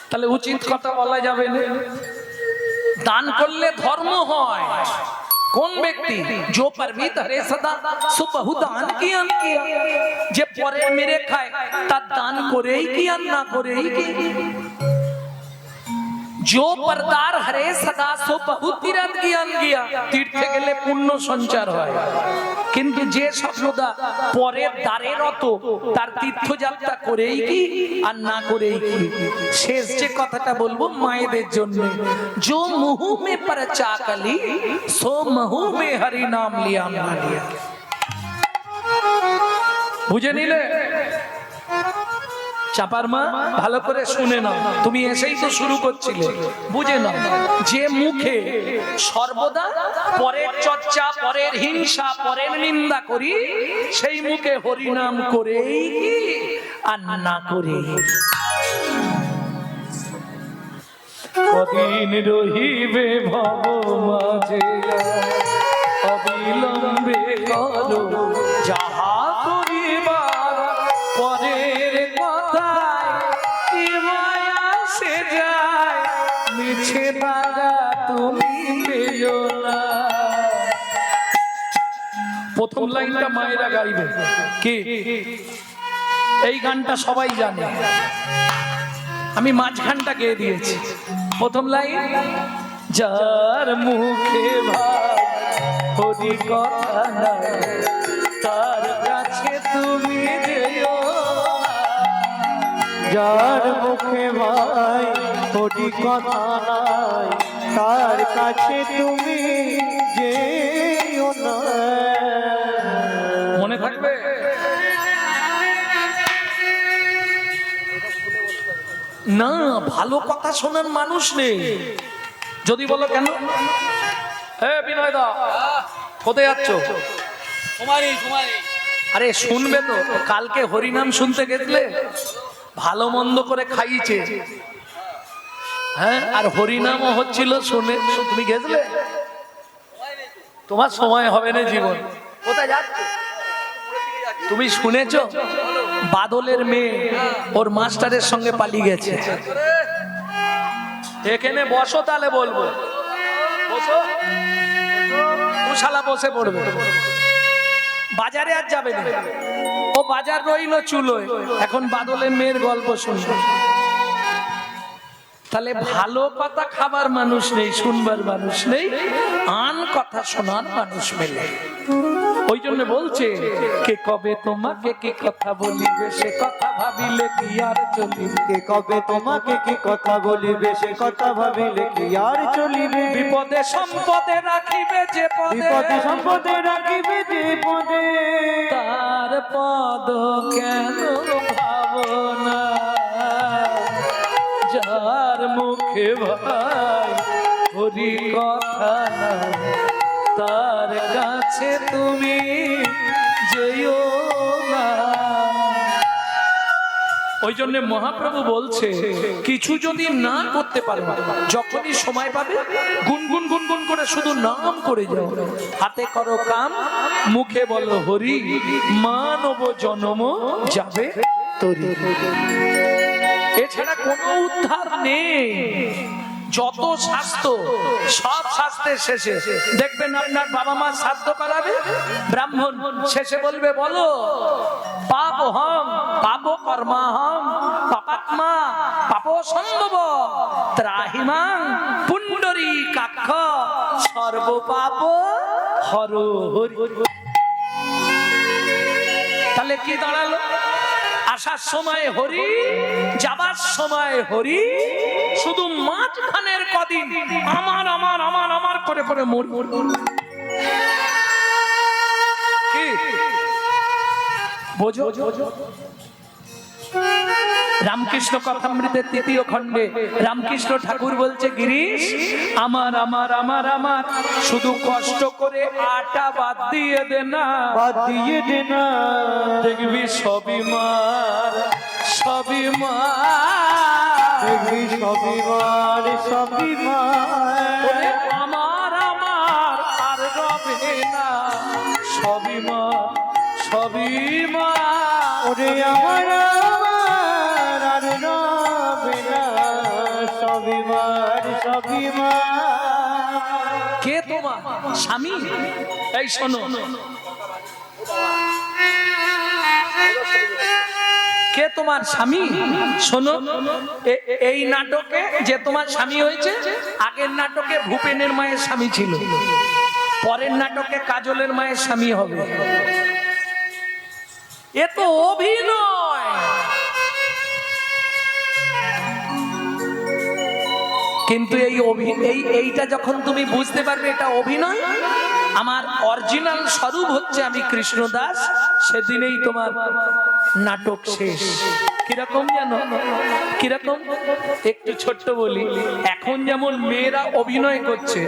তাহলে উচিত কথা বলা যাবে না। দান করলে ধর্ম হয়। কোন ব্যক্তি जो परमित हरे सदा सो बहु दान किया, যে পরে মেরে খায় তার দান করেই কি আর না করেই কি। जो परदार हरे सदा सो बहु तीर्थ किया, तीर्थे গেলে পুণ্য সঞ্চার হয়। কিন্তু যে সর্বদা পরের দ্বারের রত তার তীর্থযাত্রা করেই কি আর না করেই কি। শেষ যে কথাটা বলবো মায়েদের জন্য, जो मुंह में पर चाकली सो महू में हरि नाम लिया ना लिया। বুঝে নিলে? চাপার মা ভালো করে শুনে নাও, তুমি এসেই তো শুরু করছিলে, বুঝে নাও। যে মুখে সর্বদা পরের চর্চা, পরের হিংসা, পরের নিন্দা করি, সেই মুখে হরিনাম করেই আর না করে। কদিন রহিবে ভব মাঝে অবিলম্বে করো যাহা করিবার, পরের কথায় কি মায়া সে যায়, মিছে দাগা তুমি পেও না। প্রথম লাইনটা মায়েরা গাইবে কি? এই গানটা সবাই জানে, আমি মাঝখানটা গেয়ে দিয়েছি। প্রথম লাইন, যার মুখে ভাই হরি কথা নাই, তার কাছে তুমি যেও না। যার মুখে ভাই হরি কথা নাই, তার কাছে তুমি যেও না। মনে থাকবে? না, ভালো কথা শোনার মানুষ নেই। যদি বলো কেন, বিনয় দা কোথায় যাচ্ছ? আরে শুনবে তো, কালকে হরিনাম শুনতে গেছিলে, ভালো মন্দ করে খাইয়েছে, হ্যাঁ, আর হরিনামও হচ্ছিল শুনে, তুমি গেছিলে? তোমার সময় হবে না জীবন। কোথায় যাচ্ছ? তুমি শুনেছো বাদলের মেয়ে ওর মাস্টারের সঙ্গে পালিয়ে গেছে। এখানে বসো, তাহলে বলবো। বসো, শালা বসে পড়বে। বাজারে আর যাবে না, ও বাজার রইল চুলোয়, এখন বাদলের মেয়ের গল্প শুনবে। তাহলে ভালো কথা খাবার মানুষ নেই, শুনবার মানুষ নেই, আন কথা শোনার মানুষ মেলে। ওই জন্য বলছে, কে কবে তোমাকে কি কথা বলিবে, সে কথা ভাবিলে কি আর চলিবে। কে কবে তোমাকে কি কথা বলিবে, সে কথা ভাবিলে কি আর চলিবে। বিপদে সম্পদে রাখিবে যে পদে, বিপদে সম্পদে রাখিবে যে পদে, তার পদ কেন ভাবনা। যার মুখে ভাই হরি কথা নাই, তার কাছে তুমি যেও না। ওই জন্য মহাপ্রভু বলছে, কিছু যদি না করতে পারো, যখনই সময় পাবে গুনগুন গুনগুন করে শুধু নাম করে যাও। হাতে করো কাম, মুখে বলো হরি, মানব জন্ম যাবে তরি। এছাড়া কোনো উদ্ধার নেই। যত স্বাস্থ্য, সব স্বাস্থ্যের শেষে দেখবেন আপনার বাবা মা শ্রাদ্ধ করাবে, ব্রাহ্মণ শেষে বলবে, বলো পাপ হং পাপ কর্মাহং পাপাত্মা পাপ সম্ভব ত্রাহিমাং পুণ্ডরী কাক্ষ সর্ব পাপ হর হরি। তাহলে কি দাঁড়ালো? আসার সময় হরি, যাবার সময় হরি, শুধু মাঝখানের কদিন আমার আমার আমার আমার করে করে মর। কি বোঝো? রামকৃষ্ণ কথামৃতের ৩য় খণ্ডে রামকৃষ্ণ ঠাকুর বলছে, গিরিশ আমার আমার আমার আমার শুধু কষ্ট করে আটা বাদ দিয়ে দে না, বাদ দিয়ে দে না, দেখবি সবই মার, সবই মার, দেখবি সবই মার, সবই মার। আমার আমার আর রবে না, সবই মার, সবই মার। ওরে আমার আমার আর রবে না, সবই মার সবই মার। কে তোমার স্বামী? এই শোনো, কে তোমার স্বামী? শোনো, এই নাটকে যে তোমার স্বামী হয়েছে, আগের নাটকে ভূপেনের মায়ের স্বামী ছিল, পরের নাটকে কাজলের মায়ের স্বামী হবে। এ তো অভিনয়। কিন্তু এইটা যখন তুমি বুঝতে পারবে এটা অভিনয়, আমার অরিজিনাল স্বরূপ হচ্ছে আমি কৃষ্ণদাস, সেদিনেই তোমার নাটক শেষ। কিরকম জানো? কিরকম? একটু ছোট্ট বলি, এখন যেমন মেয়েরা অভিনয় করছে,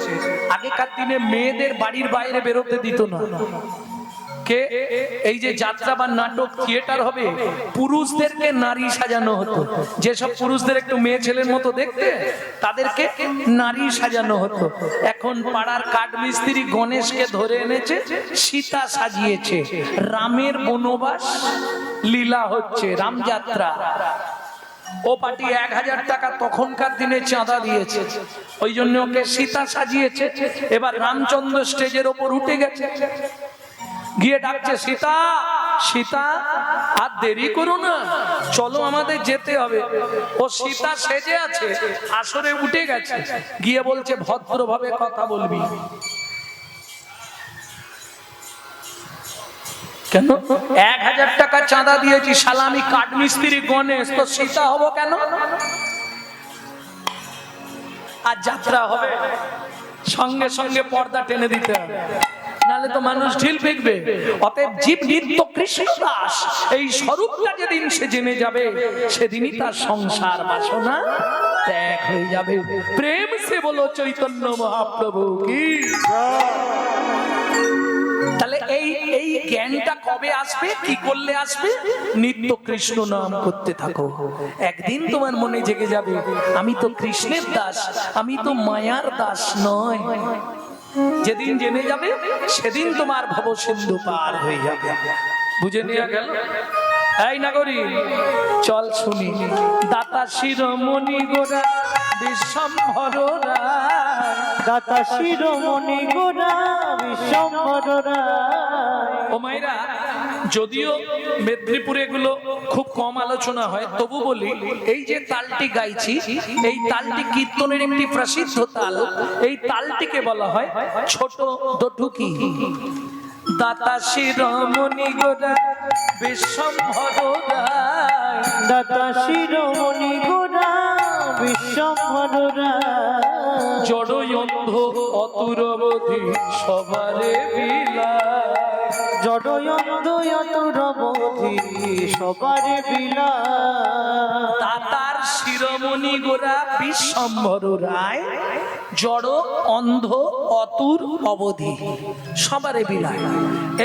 আগেকার দিনে মেয়েদের বাড়ির বাইরে বেরোতে দিত না। কে? এই যে যাত্রা বা নাটক থিয়েটার হবে, পুরুষদেরকে নারী সাজানো হতো। যেসব পুরুষদের একটু মেয়ে ছেলের মতো দেখতে, তাদেরকে নারী সাজানো হতো। এখন পাড়ার কাঠমিস্ত্রি গণেশকে ধরে এনেছে, সীতা সাজিয়েছে, রামের বনবাস লীলা হচ্ছে, রামযাত্রা। ও পার্টি 1000 টাকা তখনকার দিনে চাঁদা দিয়েছে, ওই জন্য ওকে সীতা সাজিয়েছে। এবার রামচন্দ্র স্টেজের ওপর উঠে গেছে, গিয়ে ডাকছে, সীতা সীতা, আর দেরি করো না, চলো আমাদের যেতে হবে। ও সীতা সেজে আছে, আসরে উঠে গেছে, গিয়ে বলছে ভদ্রভাবে কথা বলবি। কেন? 1000 টাকা চাঁদা দিয়েছি, শালা আমি কাঠমিস্ত্রি গণেশ, তো সীতা হব কেন? আর যাত্রা হবে, সঙ্গে সঙ্গে পর্দা টেনে দিতে হবে, নাহলে তো মানুষ ঢিল ফেকবে। অতএব জীব নিত্য কৃষ্ণদাস, এই স্বরূপটা যেদিন সে জেনে যাবে, সেদিনই তার সংসার বাসনা ত্যাগ হয়ে যাবে। প্রেম সে বলো চৈতন্য মহাপ্রভু কি। তাহলে এই জ্ঞানটা কবে আসবে, কি করলে আসবে? নিত্য কৃষ্ণ নাম করতে থাকো, একদিন তোমার মনে জেগে যাবে, আমি তো কৃষ্ণের দাস, আমি তো মায়ার দাস নয়। যেদিন জেনে যাবে, সেদিন তোমার ভবসিন্ধু পার হয়ে যাবে। বুঝে নেওয়া গেল? এই নাগরী, চল শুনি। দাতা শিরোমণি গোরা বিশ্বম্ভর রায়, দাতা শিরোমণি গোরা বিশ্বম্ভর রায়। ও মায়েরা, যদিও মেদিনীপুরে এগুলো খুব কম আলোচনা হয়, তবু বলি, এই যে তালটি গাইছি, এই তালটি কীর্তনের একটি প্রসিদ্ধ তাল। এই তালটিকে বলা হয় ছোট দটুকি। দাতা শিরোমণি গোরা বিশ্বম্ভর রায়, দাতা শিরোমণি গোরা বিশ্বম্ভর রায়। জড় অন্ধ অতুরবধি সবারে বিলায়, জড়য়ন্দ অতুরবধি সবারে বিলায়। দাতার শিরোমণি গোরা বিশ্বম্ভর রায়, জড় অন্ধ অতুর অবধি সবারে বিলায়।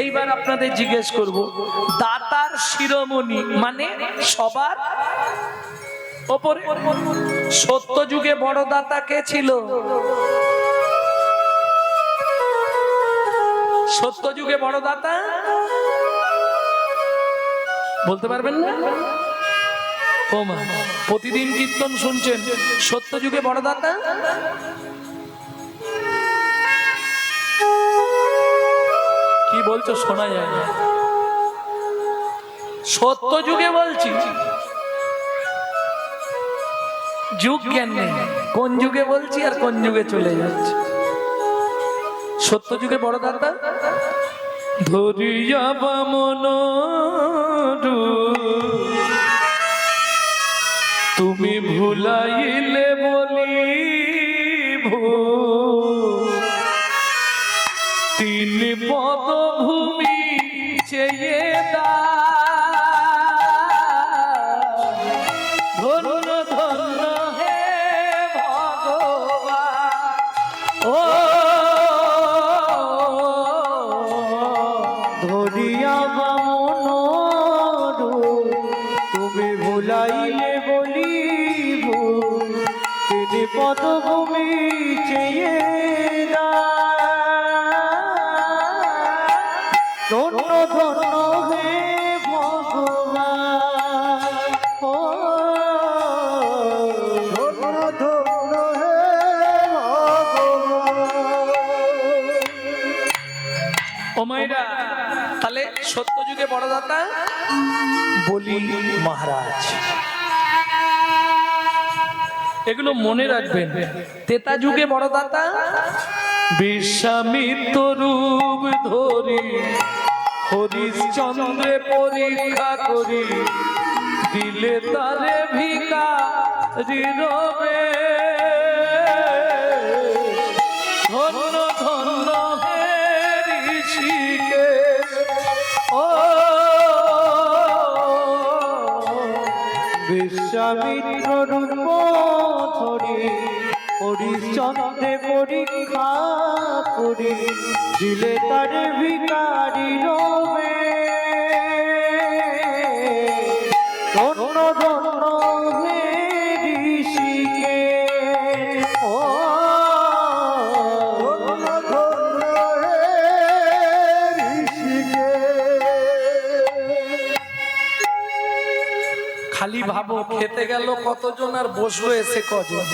এইবার আপনাদের জিজ্ঞেস করব, দাতার শিরোমণি মানে সবার ওপরে। সত্য যুগে বড় দাতা কে ছিল? সত্য যুগে বড় দাতা বলতে পারবেন না? ও মা, প্রতিদিন কীর্তন শুনছেন, সত্য যুগে বড় দাতা কি বলছো? শোনা যায় না। সত্য যুগে বলছি, যুগ জ্ঞান নেই, কোন যুগে বলছি আর কোন যুগে চলে যাচ্ছে। সত্য যুগে বড় দাতা ধরিয়া বামন তুমি ভুলাইলে বলি তিন পদভূমি চেয়ে দা, ধন্য ধন্য হে ভগবান। ও ধরিয়া বামন তুমি ভুলাইলে বলিব তিনি পদভূমি চেয়ে ধন্য ধন্য হে ভগবান। ও ধন্য ধন্য মাইরা, তাহলে সত্য যুগে বড় দাতা বলি মহারাজ। এগুলো মনে রাখবেন। তেতা যুগে বড় দাতা বিশ্বামিত্র রূপ ধরি হরিশ্চন্দ্রে পরীক্ষা করি দিলে তারে ভিখারি রবে। ধন্য ধন্য হে ঋষিকেশ, ও বিশ্বামিত্র রূপ ধরি হরিশ্চন্দ্রে পরীক্ষা করি দিলে তারে ভিখারি রবে। ধন্য ধন্য হে ঋষিকেশ, ও ধন্য ধন্য হে ঋষিকেশ। খালি ভাবো খেতে গেল কতজন আর বসলো এসে কজন।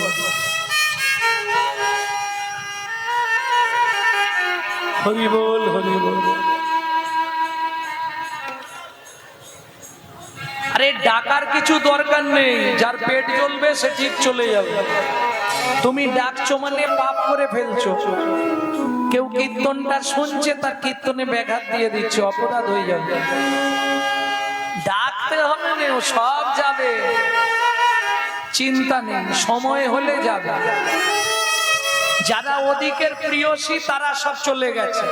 হরি বল হরি বল। আরে ডাকার কিছু দরকার নেই, যার পেট জ্বলবে সে ঠিক চলে যাবে। তুমি ডাকছো মানে পাপ করে ফেলছো। কেউ কীর্তনটা শুনছে, তার কীর্তনে ব্যাঘাত দিয়ে দিচ্ছে, অপরাধ হয়ে যাবে। ডাকতে হবে না, সব যাবে, চিন্তা নেই, সময় হলে যাবে। যারা ওদিকের প্রিয়সী তারা সব চলে গেছে।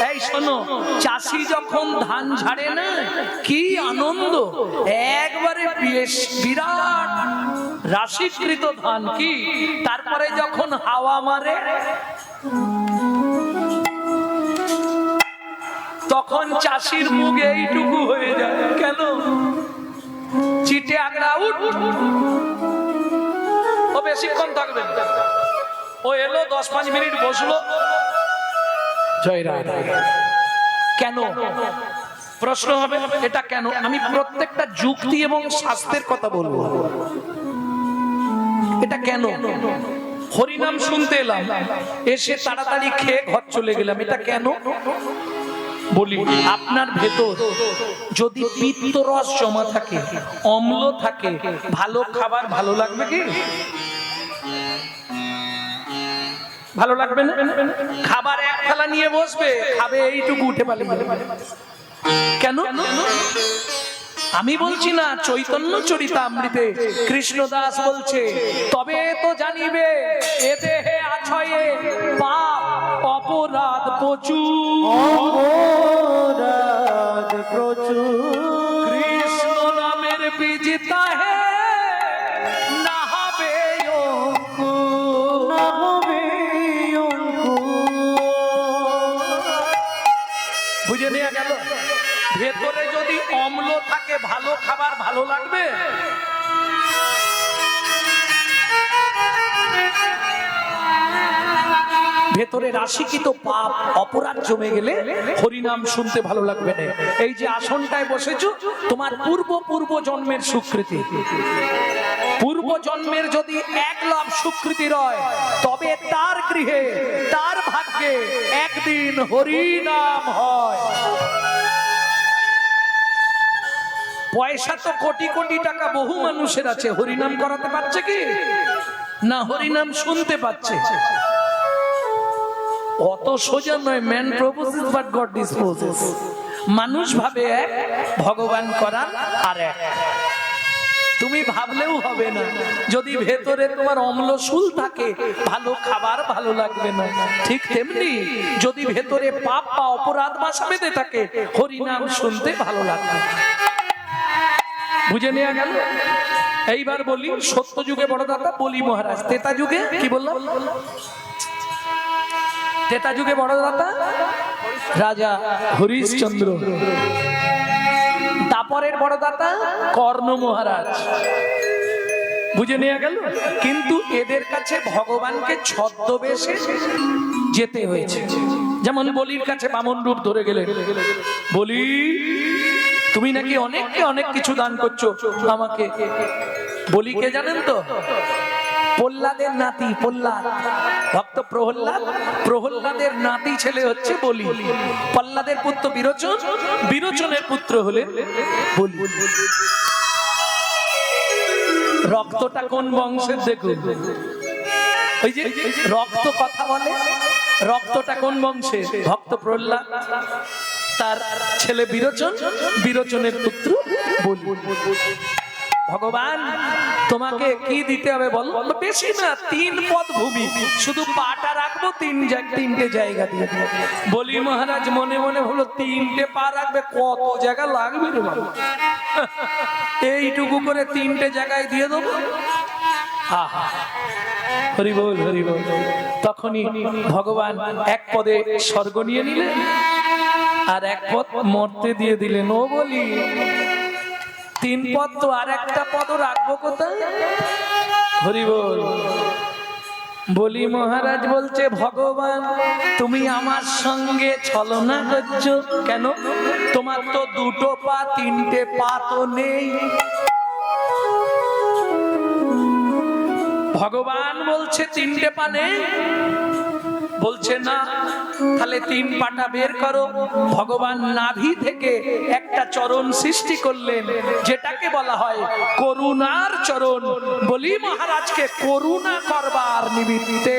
এই শোনো, চাষি যখন ধান ঝাড়ে না, কি আনন্দ, একবারে বিরাট রাশিকৃত ধান, কি তারপরে যখন হাওয়া মারে তখন চাষির মুখ এইটুকু হয়ে যায়। কেন? চিটে আগড়া উঠ, ও বেশিক্ষণ থাকবে, ও এলো 10-5 মিনিট বসলো, জয় রাম। কেন? প্রশ্ন হবে এটা কেন? আমি প্রত্যেকটা যুক্তি এবং শাস্ত্রের কথা বলবো। এটা কেন? হরিনাম শুনতে এলাম, এসে তাড়াতাড়ি খেয়ে ঘর চলে গেলাম, এটা কেন বলি? আপনার ভেতর যদি পিত্তরস জমা থাকে, অম্ল থাকে, ভালো খাবার ভালো লাগবে কি? ভালো লাগবে না? খাবার এক থালা নিয়ে বসবে, খাবে এইটুকু, উঠে পালে। কেন? আমি বলছি না, চৈতন্য চরিতামৃতে কৃষ্ণদাস বলছে, তবে তো জানিবে এ দেহে আছয়ে পাপ অপরাধ প্রচুর, অপরাধ প্রচুর। কৃষ্ণ নামের বীজ তাহে না হবে অঙ্কুর, না হবে অঙ্কুর। বুঝে নেওয়া গেল? ভেতরে যদি অম্ল থাকে, ভালো খাবার ভালো লাগবে? ভেতরে রাশিকৃত পাপ অপরাধ জমে গেলে হরিনাম শুনতে ভালো লাগবে না। এই যে আসনটায় বসেছো, তোমার পূর্ব জন্মের স্বীকৃতি। পূর্ব জন্মের যদি 1 লাভ স্বীকৃতি রয়, তবে তার গৃহে, তার ভাগ্যে একদিন হরিনাম হয়। পয়সা তো কোটি কোটি টাকা বহু মানুষের আছে, হরিনাম করাতে পারছে কি না? হরিনাম শুনতে পাচ্ছে। অত সোজা নয়। Man proposes but god disposes. মানুষ ভাবে এক, ভগবান করান আর এক। তুমি ভাবলেও হবে না। যদি ভেতরে তোমার অম্লশূল থাকে, ভালো খাবার ভালো লাগবে না। ঠিক তেমনি যদি ভেতরে পাপ বা অপরাধ বাসা বেঁধে থাকে, হরিনাম শুনতে ভালো লাগবে। বুঝে নেওয়া গেল? এইবার বলি, সত্য যুগে বড় দাতা বলি মহারাজ। তেতা যুগে কি বললাম? তেতা যুগে বড় দাতা রাজা হরিশ্চন্দ্র। দাপরের বড় দাতা কর্ণ মহারাজ। বুঝে নেওয়া গেল? কিন্তু এদের কাছে ভগবানকে ছদ্মবেশে যেতে হয়েছে। যেমন বলির কাছে বামন রূপ ধরে গেলে, বলি তুমি নাকি অনেককে অনেক কিছু দান করছো আমাকে। বলিকে জানেন তো? প্রহ্লাদের নাতি প্রহ্লাদ, ভক্ত প্রহ্লাদ, প্রহ্লাদের নাতি ছেলে হচ্ছে বলি, প্রহ্লাদের পুত্র বিরোচন, বিরোচনের পুত্র হলেন বলি। রক্তটা কোন বংশের দেখুন, ওই যে রক্ত কথা বলে, রক্তটা কোন বংশের? ভক্ত প্রহ্লাদ, তার ছেলে বিরোচন, বিরোচনের পুত্র বলি। ভগবান তোমাকে কি দিতে হবে বল? বেশি না, 3 পদ ভূমি, শুধু পাটা রাখবো তিনটে জায়গা দিয়ে। বলি মহারাজ মনে মনে হলো 3টে পা রাখবে, কত জায়গা লাগবে রে বাবা, এইটুকু করে 3টে জায়গায় দিয়ে দেবো। আহা, হরি বল হরি বল। তখনই ভগবান এক পদে স্বর্গ নিয়ে নিলেন আর এক পদ মর্তে দিয়ে দিলেন। ও বলি 3 পদ তো, আর একটা পদ রাখবো কোথায়? হরি বল। বলি মহারাজ বলছে ভগবান তুমি আমার সঙ্গে ছলনা করছো কেন? তোমার তো 2টো পা, 3টে পা তো নেই। ভগবান বলছে 3টে পা নেই, বলছে না, তাহলে 3 পাটা বের করো। ভগবান নাভি থেকে একটা চরণ সৃষ্টি করলেন, যেটাকে বলা হয় করুণার চরণ। বলি মহারাজকে করুণা করবার নিমিত্তে।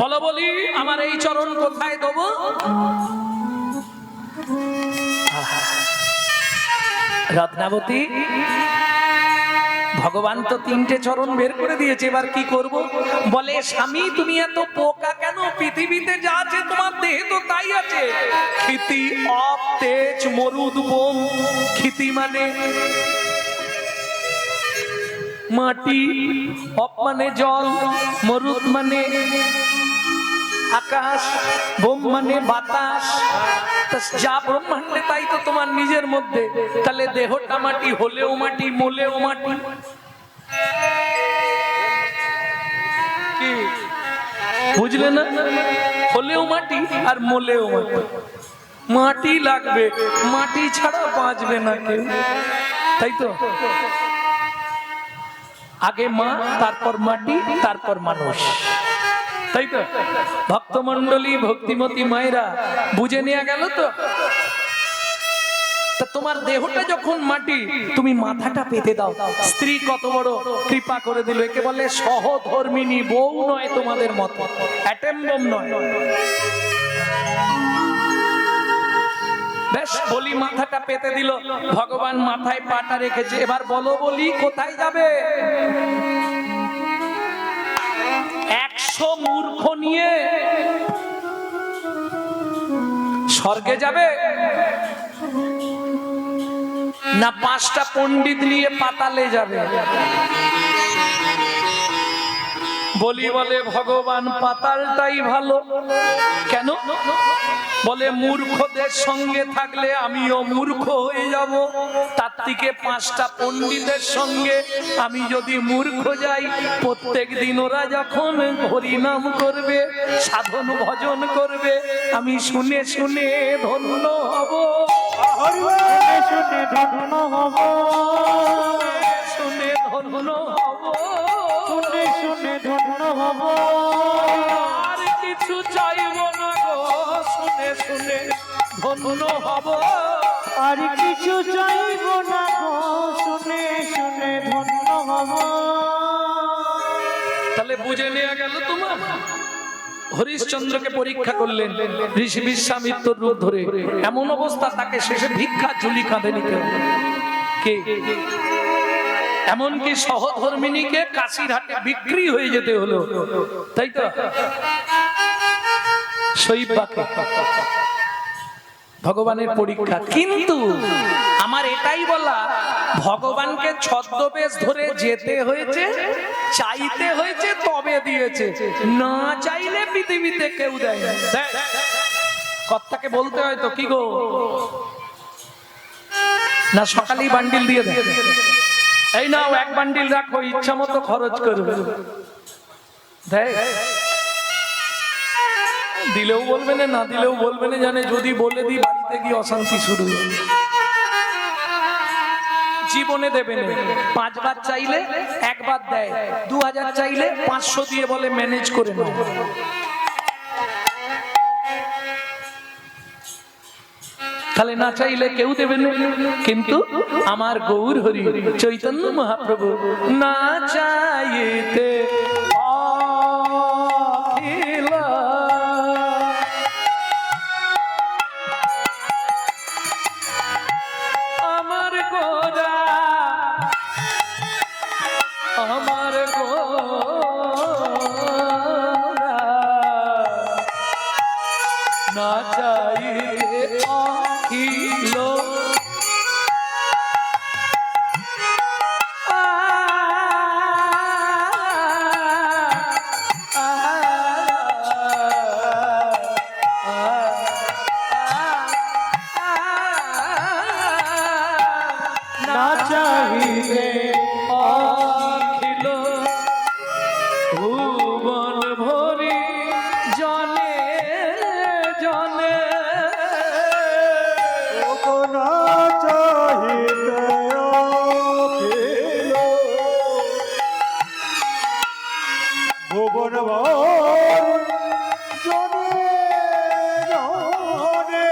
বলো বলি আমার এই চরণ কোথায় দেবো? রত্নাবতী, ভগবান তো 3টে চরণ বের করে দিয়েছে, এবার কি করব? বলে স্বামী তুমি এত পোকা কেন? পৃথিবীতে যা আছে তোমার দেহে তো তাই আছে। ক্ষিতি, অপ, তেজ, মরুদ, বোম। ক্ষিতি মানে মাটি, অপ মানে জল, মরুদ মানে আকাশ, বোম মানে বাতাস। যা ব্রহ্মাণ্ডে তাই তো তোমার নিজের মধ্যে। তাহলে দেহটা মাটি হলেও মাটি, মলেও মাটি। কি বুঝলে না? হলেও মাটি আর মলেও মাটি। মাটি লাগবে, মাটি ছাড়া বাঁচবে না কেউ, তাই তো? আগে মা, তারপর মাটি, তারপর মানুষ, তাই তো? ভক্তমন্ডলী, ভক্তিমতী মায়েরা বুঝে নিয়ে গেল তো? তোমার দেহটা যখন মাটি, তুমি মাথাটা পেতে দাও। স্ত্রী কত বড় কৃপা করে দিল, একে বলে সহধর্মিনী। বউ নয় তোমাদের মতো, অ্যাটম বোম নয়। বেশ, বলি মাথাটা পেতে দিল, ভগবান মাথায় পাটা রেখেছে। এবার বলো বলি কোথায় যাবে? 100 মূর্খ নিয়ে স্বর্গে যাবে না 5টা পণ্ডিত নিয়ে পাতালে যাবে? বলি বলে ভগবান পাতালটাই ভালো। কেন? বলে মূর্খদের সঙ্গে থাকলে আমিও মূর্খ হয়ে যাব, তার থেকে 5টা পণ্ডিতের সঙ্গে আমি যদি মূর্খ যাই, প্রত্যেক দিন ওরা যখন হরিনাম করবে, সাধন ভজন করবে, আমি শুনে শুনে ধন্য হব। শুনে ধন্য হব, শুনে ধন্য হব, শুনে শুনে ধন্য হব। আর কিছু চাইব না গো, শুনে শুনে ধন্য হব। আর কিছু চাইব না গো, শুনে শুনে ধন্য হব। তাহলে বুঝে নেওয়া গেল তোমার। হরিশ্চন্দ্রকে পরীক্ষা করলেন ঋষি বিশ্বামিত্র রূপ ধরে, এমন অবস্থা তাকে শেষে ভিক্ষা ঝুলি কাঁধে নিতে হলো। কে? এমনকি সহধর্মিনীকে কাশির হাটে বিক্রি হয়ে যেতে হলো, তাই তো? শৈবাকে ভগবানের পরীক্ষা। কিন্তু আমার এটাই বলা, ভগবানকে ছদ্মবেশ ধরে যেতে হয়েছে, চাইতে হয়েছে, তবে দিয়েছে। না চাইলে পৃথিবীতে কেউ দেয় না। কর্তাকে বলতে হয় তো, কি গো, না সকালেই বান্ডিল দিয়ে দেয়, এই নাও 1 বান্ডিল রাখো, ইচ্ছা মতো খরচ করবে, দেয়? দিলেও বলবে না, না দিলেও বলবে না, জানে যদি বলে দিই বাড়িতে গিয়ে অশান্তি শুরু। জীবনে দেবে না। 5 বার চাইলে একবার দেয়, 2000 চাইলে 500 দিয়ে বলে ম্যানেজ করে নাও। তাহলে না চাইলে কেউ দেবে না। কিন্তু আমার গৌর হরি চৈতন্য মহাপ্রভু না চাইতে অখিল আমার গোরা, আমার গোরা না চাইতে অখিল না চাহিলে অখিল ভুবন ভরি জনে জনে না চাহিলে অখিল ভুবন জনে জনে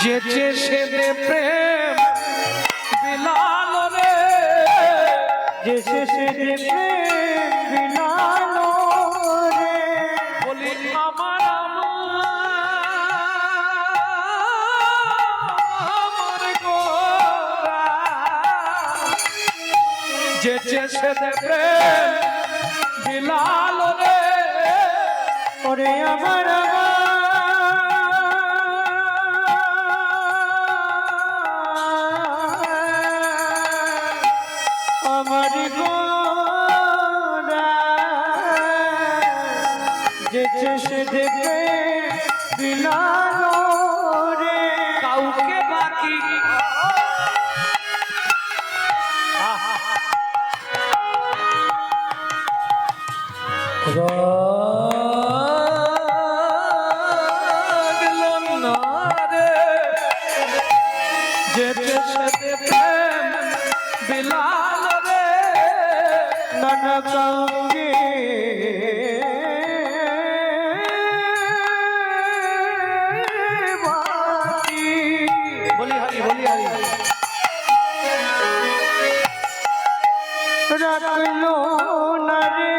যেচে সে দে প্রেম বিলাল রে, যেসে সে প্রেম বিলালো রে বলি আমার আমার গোরা যেচে সে দে প্রেম বিলাল রে, ওরে আমার আমার গোরা যেছে সে দেখে বিলালো রে কাউকে বাকি রাগলো না রে, যেতে সেতে প্রেম বিলাল রে, নানা কাউকে বাকি বলি হারি বলি হারি রাখলো না রে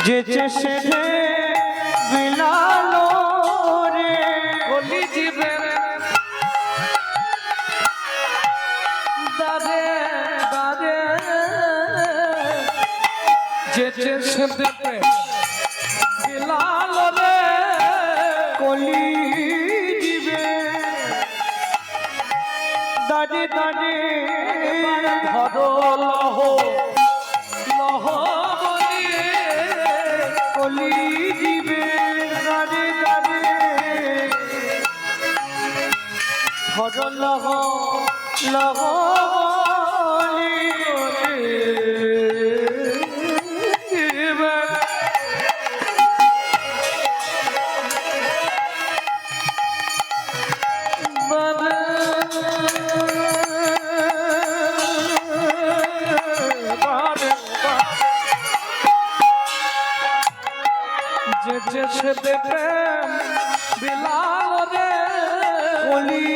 যেছে সে বিলালো রে বলি জীবে দাদে দাদে যেতে সেতে প্রেম বিলাল রে, কলি দিবে দাঁড়ে দাঁড়ে ধরো লহ লহ বলি কলি দিবে দাঁড়ে দাঁড়ে হর লহ লহ বলি যেছে প্রেম বিলাল রে, কলি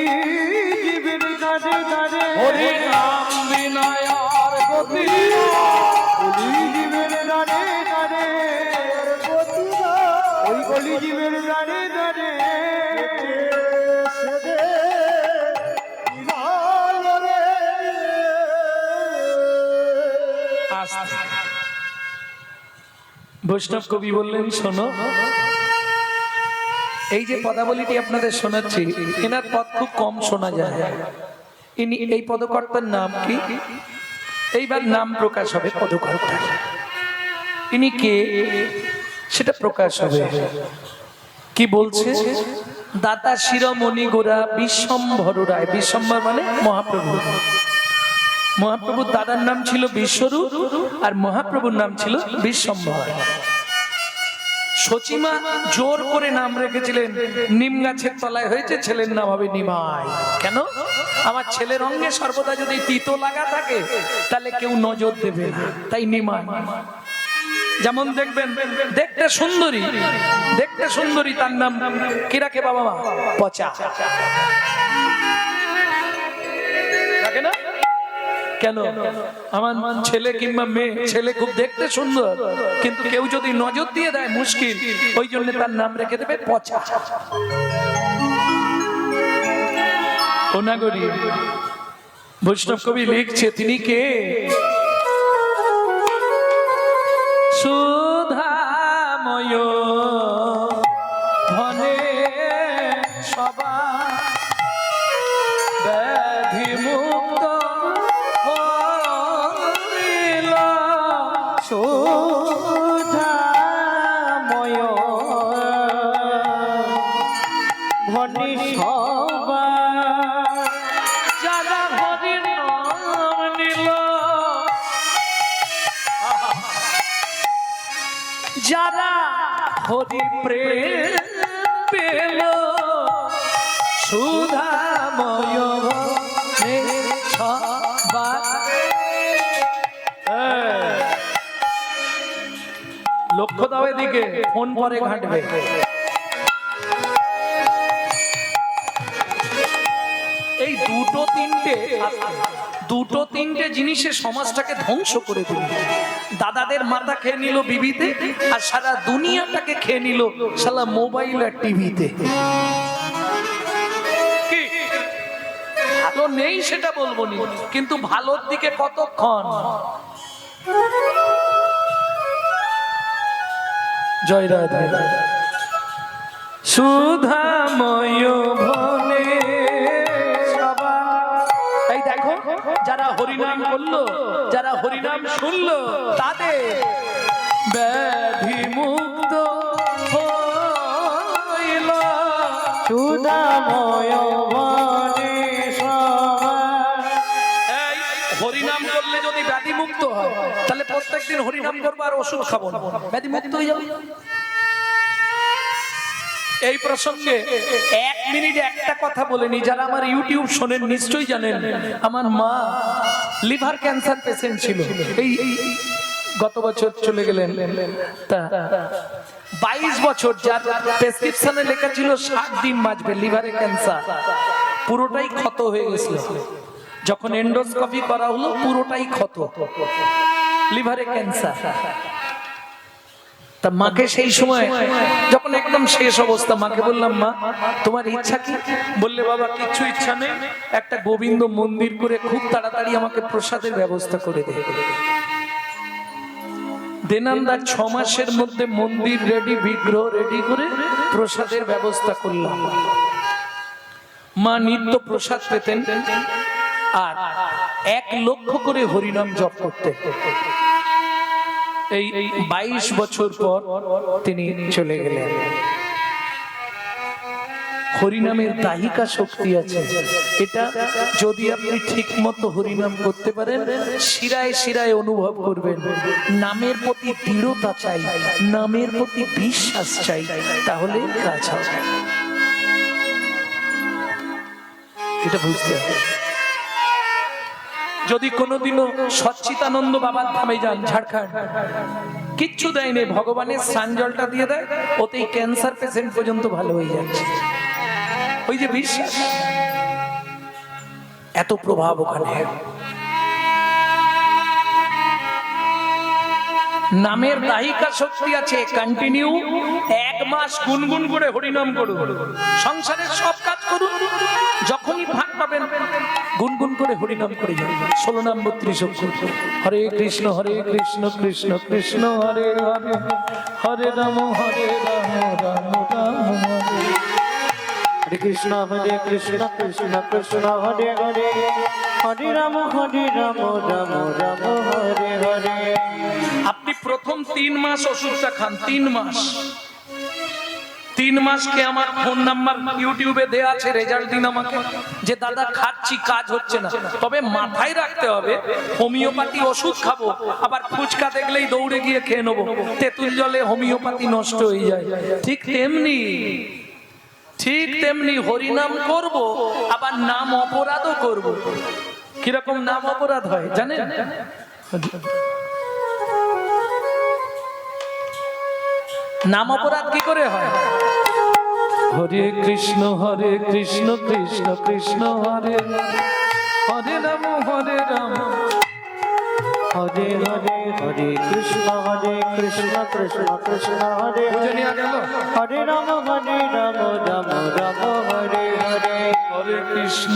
দিবে দাঁড়ে দাঁড়ে হরি নাম বিনায়ার গতি, কলি দিবে দাঁড়ে দাঁড়ে ওই কলি জীবের দাঁড়ে দাঁড়ে আস্তে। বৈষ্ণব কবি বললেন, শোনো, এই যে পদাবলীটি আপনাদের শোনাচ্ছি, এনার পদ খুব কম শোনা যায়। ইনি, এই পদকর্তার নাম কি? এইবার নাম প্রকাশ হবে পদকর্তা। ইনি কে সেটা প্রকাশ হবে। কি বলছে? দাতা শিরোমণি গোরা বিশ্বম্ভর রায়। বিশ্বম্ভর মানে মহাপ্রভু। মহাপ্রভুর দাদার নাম ছিল বিশ্বরূপ আর মহাপ্রভুর নাম ছিল বিশ্বম্ভর। সচিমা জোর করে নাম রেখেছিলেন, নিম গাছের তলায় হয়েছে, ছেলের নাম হবে নিমাই। কেন? আমার ছেলের অঙ্গে সর্বদা যদি তিতো লাগা থাকে তাহলে কেউ নজর দেবে না, তাই নিমাই। যেমন দেখবেন দেখতে সুন্দরী, দেখতে সুন্দরী, তার নাম কি রাখে বাবা মা? পচা রাখে না? কেন? আমার ছেলে কিংবা মেয়ে, ছেলে খুব দেখতে সুন্দর কিন্তু কেউ যদি নজর দিয়ে দেয় মুশকিল, ওই জন্য তার নাম রেখে দেবে পচা। ওনাগরি বৈষ্ণব কবি লিখছে, তিনি কে? সুধাময় ধনে সবা ব্যাধি মুক্ত হইল। সুধাময় ধনী সবা যারা হরির নাম নিল, যারা হরি প্রেম পেল, সুধাময় ধনে সবা। লক্ষ্য দাও এদিকে, ফোন পরে ঘাটবে। এই দুটো তিনটে জিনিসে সমাজটাকে ধ্বংস করে দিল। দাদাদের মাথা খেয়ে নিল বিবিতে, আর সারা দুনিয়াটাকে খেয়ে নিল শালা মোবাইল আর টিভিতে। কি ভালো নেই সেটা বলবো না, কিন্তু ভালোর দিকে কতক্ষণ? জয় রাধা। সুধাময় ভনে সবা। এই দেখো, যারা হরিনাম করলো, যারা হরিনাম শুনলো, তাদের ব্যাধি মুক্ত হইল। সুধাময় ধনী সবা। এই হরিনাম করলে যদি ব্যাধি মুক্ত হয়, তাহলে প্রত্যেকদিন হরিনাম করবো আর ওষুধ খাবো না, ব্যাধি মুক্ত হয়ে যাবে। এই প্রসঙ্গে 1 মিনিটে একটা কথা বলে নি। যারা আমার ইউটিউব শোনেন নিশ্চয়ই জানেন, আমার মা লিভার ক্যান্সার পেশেন্ট ছিল। এই গত বছর চলে গেলেন। তা 22 বছর, যার প্রেসক্রিপশনে লেখা ছিল 60 দিন বাঁচবে, লিভারে ক্যান্সার, পুরোটাই ক্ষত হয়ে গেছিল। যখন এন্ডোস্কোপি করা হলো, পুরোটাই ক্ষত, লিভারে ক্যান্সার। তা মাকে সেই সময় যখন একদম শেষ অবস্থা, মাকে বললাম, মা তোমার ইচ্ছা কি? বললে, বাবা কিচ্ছু ইচ্ছা নেই, একটা গোবিন্দ মন্দির করে খুব তাড়াতাড়ি আমাকে প্রসাদের ব্যবস্থা করে দে। দেনান্দার 6 মাসের মধ্যে মন্দির রেডি, বিগ্রহ রেডি করে প্রসাদের ব্যবস্থা করলাম। মা নিত্য প্রসাদ পেতেন আর 1 লক্ষ করে হরিনাম জপ করতেন। এই 22 বছর পর তিনি চলে গেলেন। হরিনামের দাহিকা শক্তি আছে, এটা যদি আপনি ঠিক মতো হরিনাম করতে পারেন, শিরায় শিরায় অনুভব করবেন। নামের প্রতি দৃঢ়তা চাই, নামের প্রতি বিশ্বাস চাই, তাহলে কাজ হবে। এটা বুঝতে হবে। যদি কোনোদিনও সচ্চিদানন্দ বাবার ধামে যান, ঝাড়খণ্ড, কিচ্ছু দেয়নি, ভগবানের স্নান জলটা দিয়ে দেয়, ওতেই ক্যান্সার পেশেন্ট পর্যন্ত ভালো হয়ে যাচ্ছে। ওই যে বিশ্বাস, এত প্রভাব ওখানে। নামের দাহিকা শক্তি আছে। কন্টিনিউ 1 মাস গুনগুন করে হরিনাম করুন, সংসারের সব কাজ করুন। যখনই ফাঁক পাবেন গুনগুন করে হরিনাম করে যাও। 16 নাম 32 অক্ষর। হরে কৃষ্ণ কৃষ্ণ কৃষ্ণ হরে হরে, হরে রাম রাম রাম হরে। হরে কৃষ্ণ কৃষ্ণ কৃষ্ণ হরে হরে, হরে রাম রাম রাম হরে হরে। আপনি প্রথম 3 মাস ওষুধটা খান, 3 মাস। 3 মাসকে আমার ফোন নাম্বার ইউটিউবে দেয়া আছে, রেজাল্ট দিন আমাকে, যে দাদা খাচ্ছি কাজ হচ্ছে না। তবে মাথায় রাখতে হবে হোমিওপ্যাথি ওষুধ খাবো আবার ফুচকা দেখলেই দৌড়ে গিয়ে খেয়ে নেবো, তেঁতুল জলে হোমিওপ্যাথি নষ্ট হয়ে যায়। ঠিক তেমনি হরিনাম করব আবার নাম অপরাধও করব। কিরকম নাম অপরাধ হয় জানেন? নাম অপরাধ কি করে হয়? হরে কৃষ্ণ কৃষ্ণ কৃষ্ণ হরে, হরে রাম রাম, হরে হরে, হরে কৃষ্ণ কৃষ্ণ কৃষ্ণ হরে বুঝে গেল? হরে রাম রাম রাম হরে হরে। হরে কৃষ্ণ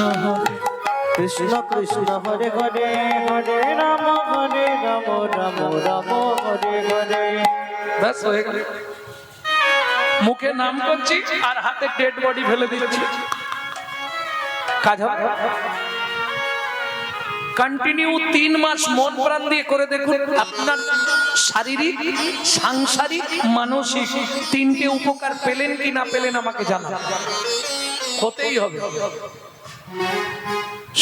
কৃষ্ণ কৃষ্ণ হরে হরে, হরে রাম রাম রাম হরে হরে। ব্যাস হয়ে গেল। মুখে নাম করছি আর হাতে ডেড বডি ফেলে দিচ্ছি, কাজ হবে? কন্টিনিউ 3 মাস মন প্রাণ দিয়ে করে দেখুন, আপনার শারীরিক, সাংসারিক, মানসিক 3টে উপকার পেলেন কি না পেলেন আমাকে জানান। হতেই হবে।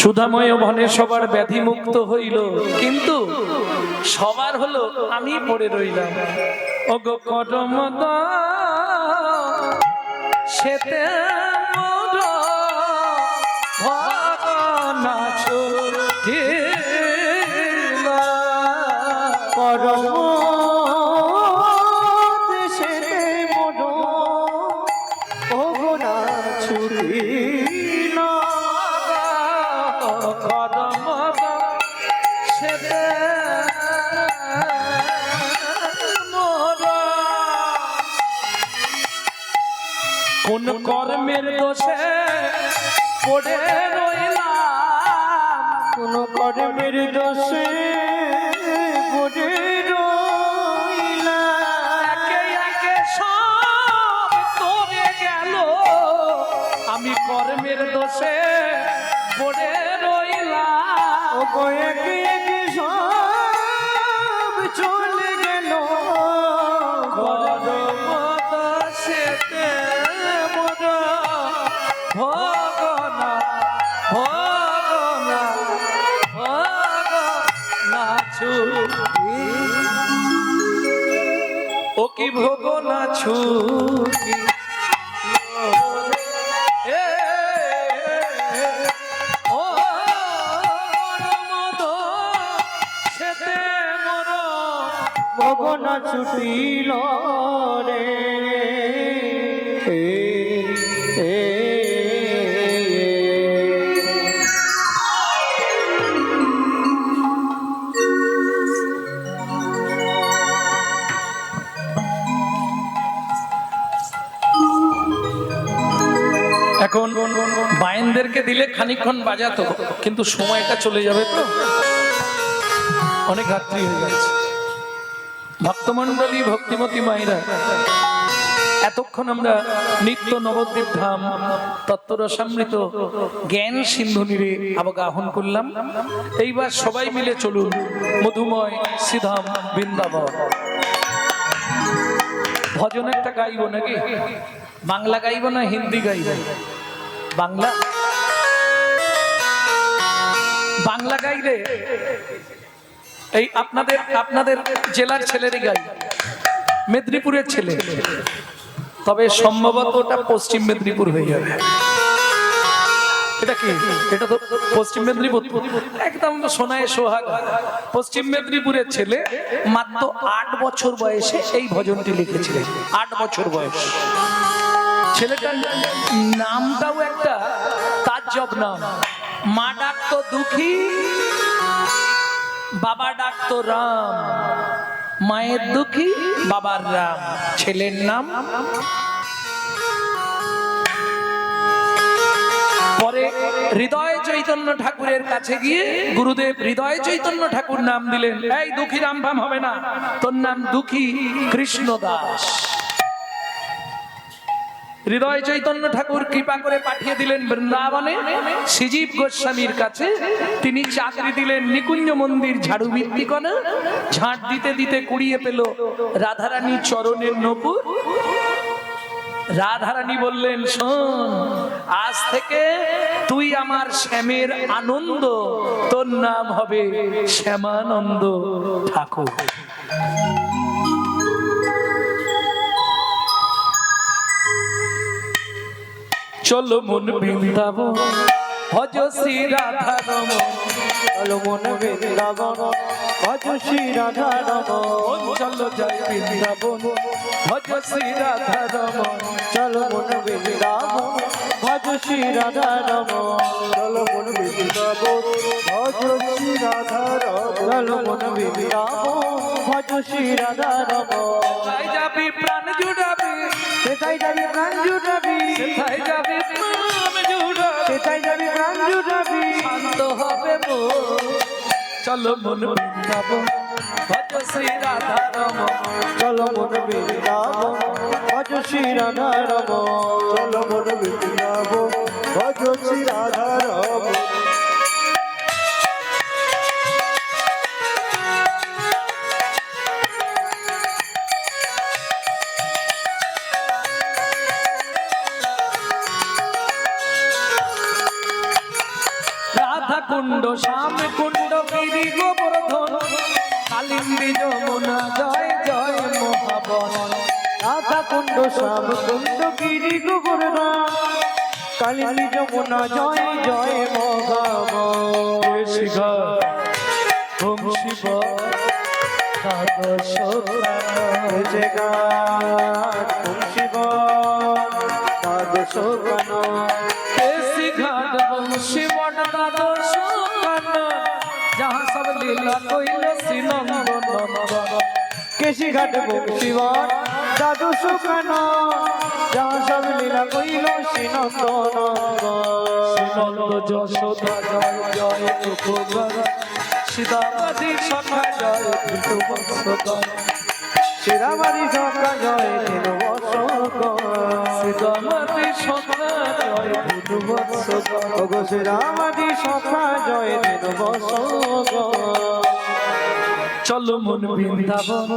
সুধাময় বনে সবার ব্যাধি মুক্ত হইল, কিন্তু সবার হলো আমি পড়ে রইলাম। ওগো করমদ সেতে মোর ভগনা ছুটিল, পরম দেশে মোর ভগনা ছুটিল, করমদ সেতে কোন কর্মের দোষে পড়ে রইলাম, কোন কর্মের দোষে পড়ে রইলাম, একে একে সব তোরে গেল, আমি কর্মের দোষে পড়ে রইলাম। ও গো একে একে সব চলে গেল, করমদ সেতে মোর ভগনা ভগনা ভগনা ছুটি, ও কি ভগনা ছুটি এ ও করমদ সেতে মোর ভগনা ছুটিল রে। এখন বায়েনদেরকে দিলে খানিকক্ষণ বাজাতো, কিন্তু সময়টা চলে যাবে তো, অনেক রাত্রি হয়ে যাচ্ছে। ভক্তমণ্ডলী, ভক্তিমতী মায়েরা, এতক্ষণ আমরা নিত্য নবদ্বীপ ধাম তত্ত্বরসামৃত জ্ঞান সিন্ধু নীরে অবগাহন করলাম। এইবার সবাই মিলে চলুন মধুময় শ্রীধাম বৃন্দাবন। ভজন একটা গাইব নাকি? বাংলা গাইব না হিন্দি গাইব? বাংলা বাংলা গাইলে এই আপনাদের জেলার ছেলেরই গাই, মেদিনীপুরের ছেলে, তবে সম্ভবত ওটা পশ্চিম মেদিনীপুর হয়ে যাবে। এটা কি? এটা তো পশ্চিম মেদিনীপুর, একদম সোনায় সোহাগ। পশ্চিম মেদিনীপুরের ছেলে, মাত্র 8 বছর বয়সে এই ভজনটি লিখেছিলেন। 8 বছর বয়স। ছেলেটার নামটাও একটা তাজ্জব নাম। মা ডাকতো দুঃখী, বাবা ডাকতো রাম। মায়ের দুঃখী, বাবার রাম। ছেলের নাম পরে হৃদয় চৈতন্য ঠাকুরের কাছে গিয়ে গুরুদেব হৃদয় চৈতন্য ঠাকুর নাম দিলেন, এই দুঃখী রামভাম হবে না, তোর নাম দুঃখী কৃষ্ণদাস। হৃদয় চৈতন্য ঠাকুর কৃপা করে পাঠিয়ে দিলেন বৃন্দাবনে শ্রীজীব গোস্বামীর কাছে। তিনি চাকরি দিলেন নিকুঞ্জ মন্দির ঝাড়ু ভিত্তিকণা। ঝাঁট দিতে দিতে কুড়িয়ে পেল রাধারানী চরণের নূপুর। রাধারানী বললেন, শোন, আজ থেকে তুই আমার শ্যামের আনন্দ, তোর নাম হবে শ্যামানন্দ ঠাকুর। চলো মন বৃন্দাবন ভজ শ্রী রাধা রমন, চলো মন বৃন্দাবন ভজ শ্রী রাধা রমন, চলো জয় বৃন্দাবন ভজ শ্রী রাধা রমন, চলো মন বৃন্দাবন ভজ শ্রী রাধা রমন, চলো মন বৃন্দাবন ভজ শ্রী রাধা রমন, চলো মন বৃন্দাবন ভজ শ্রী রাধা রমন। তাই যাবি প্রাণ জুড়াবি, সেটাই যাবি প্রাণ জুড়াবি, তাই যাবি প্রাণ জুড়াবি, সেটাই যাবি প্রাণ জুড়াবি, শান্ত হবে মন। চলো মন বৃন্দাবন ভজ শ্রী রাধা রমন, চলো মন বৃন্দাবন ভজ শ্রী রাধা রমন, চলো মন বৃন্দাবন ভজ শ্রী রাধা রমন। রাধা কুণ্ড শ্যাম কুণ্ড গিরি গোবর্ধন, কালিন্দী যমুনা জয় জয় মহাবন। রাধা কুণ্ড শ্যাম কুণ্ড গিরি গোবর্ধন, কালিন্দী যমুনা জয় জয় মহাবন। শিব ওম শিব দ্বাদশ জগাত ওম শিব দ্বাদশ গান, केसी घाट वंशी मठ द्वादश कानन, जहाँ सब लीला कैलासी नंदन नंदन। কেশি ঘাট বংশীবন দ্বাদশ গান, যাহা সব লীলা কইল শ্রীনন্দন। নন্দ যশোদা জয় জয় গোপগণ, সীতামাধি সখা জয় বিষ্ণুবংশধর। শ্রীরামারি সখা জয় দিন বসক, সীতামাধি সখা জয় বিষ্ণুবংশধর। ওগো শ্রীরামারি সখা জয় দিন বসক। চলো মন বৃন্দাবন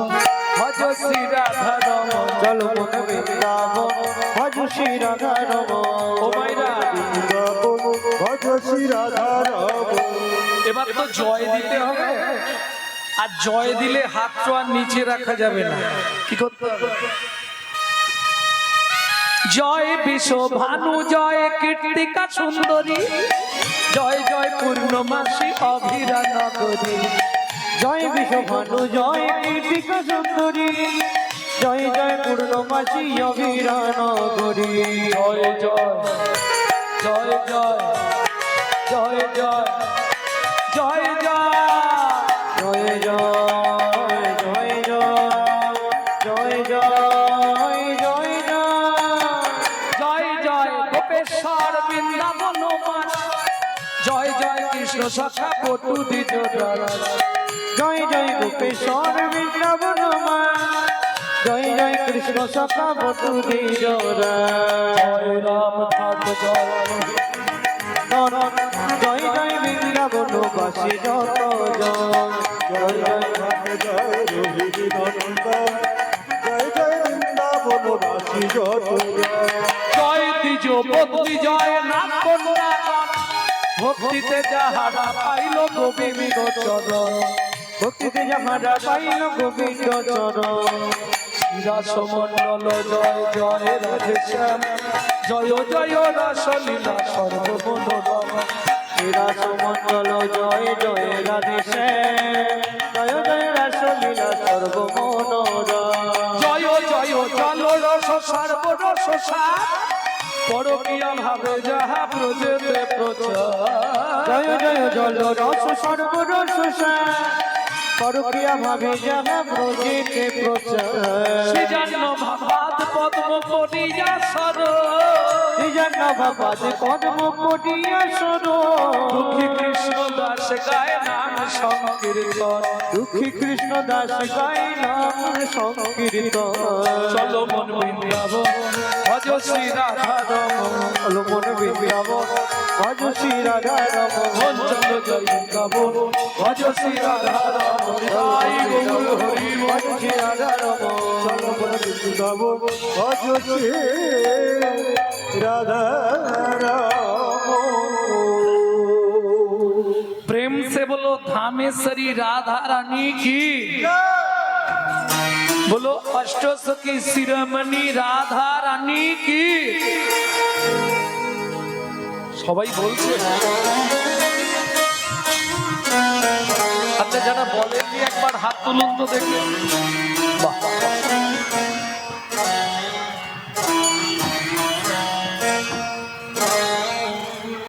ভজ শ্রী রাধা রমন, চলো মন বৃন্দাবন ভজ শ্রী রাধা রমন, ও মাইরা বৃন্দাবন ভজ শ্রী রাধা রমন। এবার তো জয় দিতে হবে, আর জয় দিলে হাত তো আর নিচে রাখা যাবে না, কি করতে হবে? জয় বিশ্ব ভানু জয় কীর্তিকা সুন্দরী, জয় জয় পূর্ণমাসী অভিরা নগরী। জয় বিশ্বভানু জয় কীর্তিকা সুন্দরী, জয় জয় পূর্ণমাসী অভিরা নগরী। জয় জয় জয় জয় জয় জয় জয় জয় জয় জয় জয় জয় জয় জয় জয় জয় জয় গোপেশ্বর বৃন্দাবন মাস, জয় জয় কৃষ্ণ সখা পটু দ্বিজ জয় জয় গোপেশ্বর বৃন্দাবন মা, জয় জয় কৃষ্ণ সখা বটু দ্বিজরা। জয় রাম ঠাক জয় জয় জয় বৃন্দাবন বাসী যত জয়, জয় জয় জয় রোহিণী নন্দন, জয় জয় বৃন্দাবন বাসী যত জয়। জয় দ্বিজ বদ্রি জয় নাগ কন্যা, ভক্তিতে যাহারা পাইল গোবিন্দ চরণ, ভক্তিতে যাহারা পাইল গোবিন্দ চরণ। রাসমণ্ডল জয় জয় রাধেশ্যাম, জয় জয় রাসলীলা সর্বমনোরম। রাসমণ্ডল জয় জয় রাধে শ্যাম, জয় জয় রাসলীলা সর্বমনোরম। জয় জয় জল রস সর্বরস সার, পরকীয়া ভাবে যাহা প্রজেতে প্রচার। জয় জয় জল রস সর্বরস সার, পরকিয়া ভাবে যাহা ব্রজেতে প্রচার সে জন্ম ভাবাদ পদ্ম পড়িয়া সর নিজান্ন ভাবাদ কর্ম করিয়া সর দুঃখী কৃষ্ণ দাস গায় নাম সংকীর্তন দুঃখী কৃষ্ণ দাস গাই নাম সংকীর্তন চলো মন বৃন্দাবন ভজ শ্রী রাধা রমন চলো মন বৃন্দাবন ভজ শ্রী রাধা রমন চলো জয় বৃন্দাবন ভজ শ্রী রাধা রমন জয় গৌর হরি ভজ শ্রী রাধা রমন চলো মন বৃন্দাবন ভজ শ্রী রাধা রমন प्रेम से बोलो धामेश्वरी राधा रानी की बोलो अष्टसखी शिरोमणि राधा रानी की সবাই বলছে আচ্ছা যারা বলেননি একবার হাত তুলুন তো দেখি বাহ